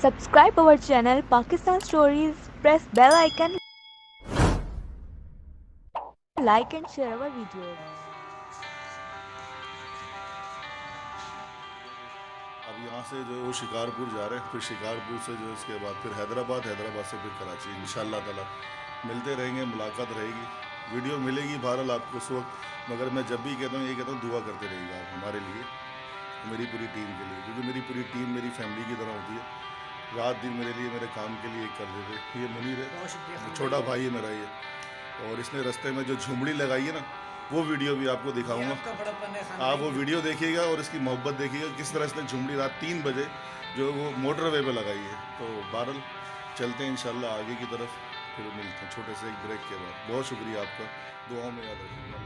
Subscribe our channel Pakistan Stories. Press bell icon, like and share our videos. अब यहाँ से जो है वो शिकारपुर जा रहे हैं, फिर शिकारपुर से जो है उसके बाद फिर हैदराबाद से फिर कराची। इंशाल्लाह ताला मिलते रहेंगे, मुलाकात रहेगी, वीडियो मिलेगी बहरहाल आपको उस वक्त। मगर मैं जब भी कहता हूँ ये कहता हूँ दुआ करते रहिएगा आप हमारे लिए, मेरी पूरी टीम के लिए, क्योंकि मेरी पूरी टीम मेरी फैमिली की तरह होती है। रात दिन मेरे लिए, मेरे काम के लिए एक कर देते। ये मुनीर है, छोटा भाई है मेरा ये, और इसने रास्ते में जो झुमड़ी लगाई है ना, वो वीडियो भी आपको दिखाऊंगा। आप वो वीडियो देखिएगा और इसकी मोहब्बत देखिएगा, किस तरह इसने झुमड़ी रात 3 बजे जो वो मोटरवे पे लगाई है। तो बहरहाल चलते हैं इंशाल्लाह आगे की तरफ, फिर मिलते हैं छोटे से एक ब्रेक के बाद। बहुत शुक्रिया आपका, दुआओं में याद रखिएगा।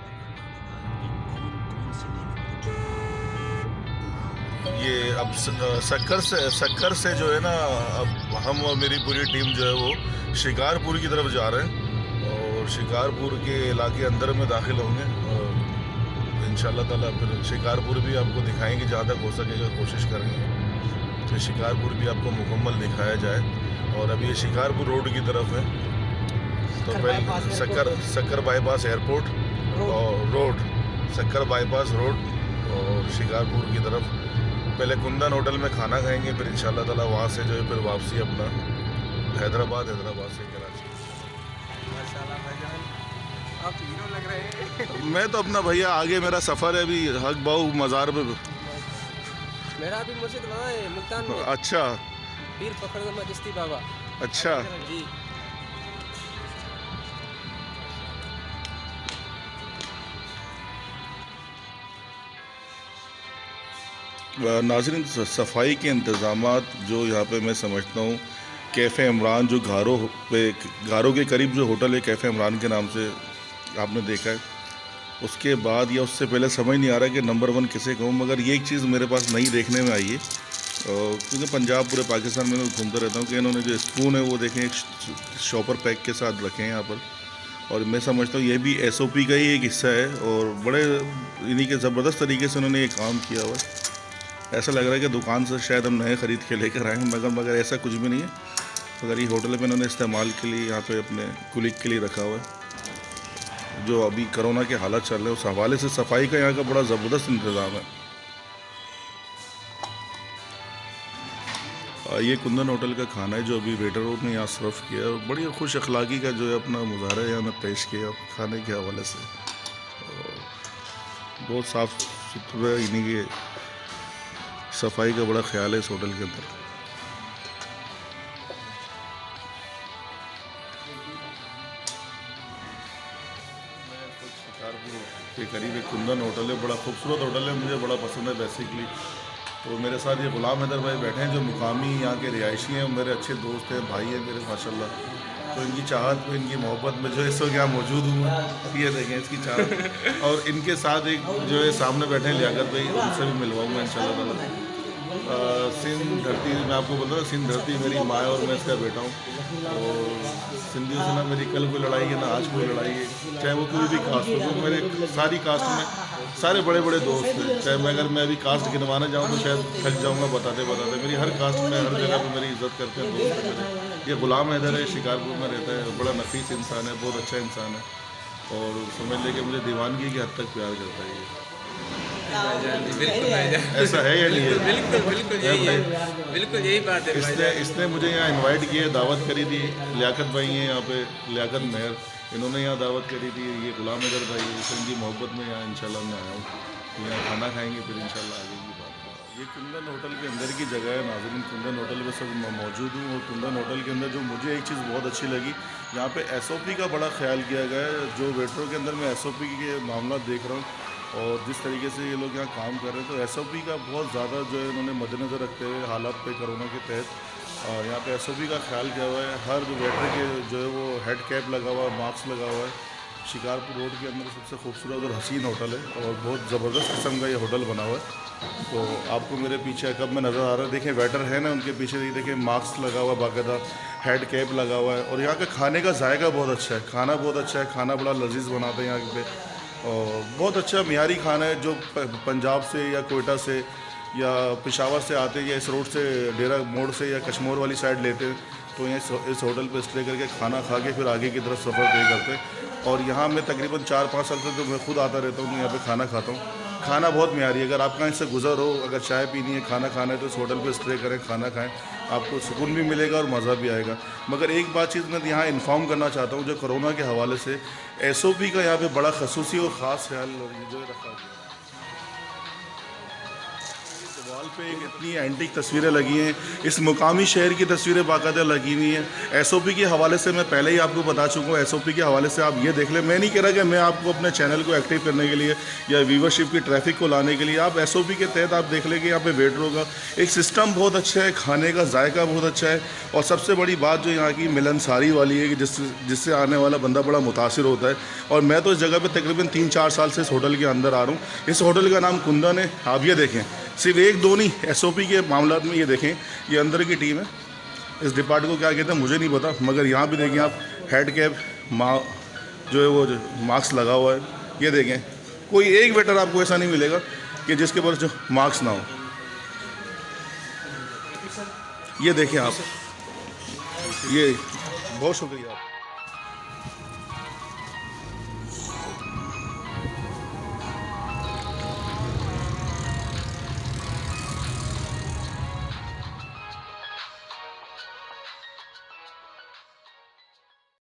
ये अब सक्कर से जो है ना, अब हम और मेरी पूरी टीम जो है वो शिकारपुर की तरफ जा रहे हैं और शिकारपुर के इलाके अंदर में दाखिल होंगे और इंशाल्लाह ताला फिर शिकारपुर भी आपको दिखाएंगे, जहाँ तक हो सकेगा कोशिश करेंगे तो शिकारपुर भी आपको मुकम्मल दिखाया जाए। और अभी ये शिकारपुर रोड की तरफ है, तो पहले सक्कर बाईपास एयरपोर्ट और रोड, सक्कर बाईपास रोड और शिकारपुर की तरफ पहले कुंदन होटल में खाना खाएंगे, फिर इंशाल्लाह ताला वहाँ से जो है फिर वापसी अपना हैदराबाद से कराची। आप हीरो लग रहे हैं। मैं तो अपना भैया, आगे मेरा सफ़र है अभी हक बाऊ मज़ार पे। मेरा अभी मस्जिद वहाँ है मुल्तान में। अच्छा, पीर फखरुद्दीन चिश्ती बाबा। अच्छा जी। नाज़रीन, सफाई के इंतज़ामात जो यहाँ पे मैं समझता हूँ, कैफ़े इमरान जो घारों के करीब जो होटल है कैफ़े इमरान के नाम से आपने देखा है, उसके बाद या उससे पहले समझ नहीं आ रहा है कि नंबर 1 किसे कहूँ। मगर ये एक चीज़ मेरे पास नई देखने में आई है, क्योंकि पंजाब पूरे पाकिस्तान में मैं घूमता रहता हूँ, कि इन्होंने जो स्पून है वो देखें एक शॉपर पैक के साथ रखे हैं यहाँ पर। और मैं समझता हूँ ये भी SOP का ही एक हिस्सा है और बड़े इन्हीं के ज़बरदस्त तरीके से उन्होंने ये काम किया हुआ है। ऐसा लग रहा है कि दुकान से शायद हम नए ख़रीद के लेकर आए हैं, मगर ऐसा कुछ भी नहीं है। मगर ये होटल में इन्होंने इस्तेमाल के लिए यहाँ पे अपने कुलीग के लिए रखा हुआ है। जो अभी कोरोना के हालात चल रहे हैं उस हवाले से सफाई का यहाँ का बड़ा ज़बरदस्त इंतज़ाम है। ये कुंदन होटल का खाना है जो अभी वेटर ने यहाँ सर्व किया है। बड़ी खुश अखलाक़ी का जो है अपना मुजाहरा यहाँ में पेश किया खाने के हवाले से। बहुत साफ़ सुथरा, इन्हीं के सफाई का बड़ा ख्याल है इस होटल के अंदर। शिकारपुर के करीब एक कुंदन होटल है, बड़ा खूबसूरत होटल है, मुझे बड़ा पसंद है बेसिकली। तो मेरे साथ ये गुलाम हैदर भाई बैठे हैं जो मुकामी यहाँ के रिहायशी हैं, मेरे अच्छे दोस्त हैं, भाई हैं मेरे माशाल्लाह। तो इनकी चाहत में, इनकी मोहब्बत में जो इस वक्त यहाँ मौजूद हूँ, ये देखें इसकी चाहत। और इनके साथ एक जो है सामने बैठे हैं लियाकत भाई, उनसे भी मिलवाऊँगा इंशाल्लाह ताला। सिंध धरती, मैं आपको बोल रहा हूँ सिंध धरती मेरी माँ है और मैं इसका बेटा हूँ। और सिंधियों से ना मेरी कल कोई लड़ाई है ना आज कोई लड़ाई है, चाहे वो कोई भी कास्ट हो। तो मेरे सारी कास्ट में सारे बड़े बड़े दोस्त हैं, चाहे अगर मैं अभी कास्ट गिनवाना जाऊँ तो शायद थक जाऊँगा बताते मेरी हर कास्ट में हर जगह पर मेरी इज़्ज़त करते हैं दोस्त हैं मेरे। ये गुलाम हैदर है, शिकारपुर में रहता है, बड़ा नफीस इंसान है, बहुत अच्छा इंसान है और समझ ले कि मुझे दीवानगी की हद तक प्यार करता है ये। बिल्कुल ऐसा है या नहीं है? बिल्कुल यही बात है। इसने मुझे यहाँ इनवाइट किए, दावत करी थी। लियाकत भाई हैं यहाँ पे, लियाकत मेहर, इन्होंने यहाँ दावत करी थी। ये गुलाम हैदर भाई, इनकी मोहब्बत में यहाँ इंशाल्लाह मैं आया हूँ। यहाँ खाना खाएंगे फिर इंशाल्लाह आगे की बात। ये कुंदन होटल के अंदर की जगह है नाज़रीन, कुंदन होटल में सब मौजूद हूँ। और कुंदन होटल के अंदर जो मुझे एक चीज़ बहुत अच्छी लगी, यहाँ पे SOP का बड़ा ख्याल किया गया है। जो वेटरों के अंदर मैं SOP के मामला देख रहा हूँ और जिस तरीके से ये लोग यहाँ काम कर रहे हैं, तो SOP का बहुत ज़्यादा जो है इन्होंने मद्देनज़र रखते हुए हालात पे कोरोना के तहत यहाँ पे SOP का ख्याल किया हुआ है। हर वेटर के जो है वो हेड कैप लगा हुआ है, मास्क लगा हुआ है। शिकारपुर रोड के अंदर सबसे खूबसूरत और हसीन होटल है और बहुत ज़बरदस्त किस्म का ये होटल बना हुआ है। तो आपको मेरे पीछे कब में नज़र आ रहा है, देखें वेटर है ना, उनके पीछे देखें मास्क लगा हुआ, बाकायदा हेड कैप लगा हुआ है। और यहाँ का खाने का जायका बहुत अच्छा है, खाना बहुत अच्छा है, खाना बड़ा लजीज बनाते हैं यहाँ पे और बहुत अच्छा मियारी खाना है जो पंजाब से या कोयटा से या पेशावर से आते हैं या इस रोड से डेरा मोड़ से या कश्मोर वाली साइड लेते हैं, तो यहाँ इस होटल पे स्टे करके खाना खा के फिर आगे की तरफ सफ़र तय करते हैं। और यहाँ मैं तकरीबन 4-5 साल से तो मैं खुद आता रहता हूँ, यहाँ पे खाना खाता हूँ। खाना बहुत म्यारी है। अगर आप कहीं से गुजर हो, अगर चाय पीनी है, खाना खाना है, तो इस होटल पे स्टे करें, खाना खाएं, आपको सुकून भी मिलेगा और मज़ा भी आएगा। मगर एक बात चीज़ मैं यहाँ इन्फॉर्म करना चाहता हूँ, जो कोरोना के हवाले से SOP का यहाँ पे बड़ा खसूसी और ख़ास ख्याल जो रखा गया। वॉल पे एक इतनी एंटीक तस्वीरें लगी हैं, इस मुकामी शहर की तस्वीरें बाकायदा लगी हुई हैं। SOP के हवाले से मैं पहले ही आपको बता चुका हूँ। SOP के हवाले से आप ये देख लें, मैं नहीं कह रहा कि मैं आपको अपने चैनल को एक्टिव करने के लिए या व्यूवरशिप की ट्रैफिक को लाने के लिए, आप SOP के तहत आप देख लें कि यहाँ पे वेटरों का एक सिस्टम बहुत अच्छा है, खाने का जायका बहुत अच्छा है, और सबसे बड़ी बात जो यहाँ की मिलनसारी वाली है कि जिससे आने वाला बंदा बड़ा मुतासिर होता है। और मैं तो इस जगह पर तकरीबन 3-4 साल से इस होटल के अंदर आ रहा हूँ। इस होटल का नाम कुंदन है। आप ये देखें, सिर्फ 1-2 नहीं, SOP के मामला में ये देखें, ये अंदर की टीम है। इस डिपार्ट को क्या कहते हैं मुझे नहीं पता, मगर यहाँ भी देखें आप, हेड कैप जो है वो मास्क लगा हुआ है। ये देखें, कोई एक वेटर आपको ऐसा नहीं मिलेगा कि जिसके पास जो मास्क ना हो। ये देखें आप, ये बहुत शुक्रिया।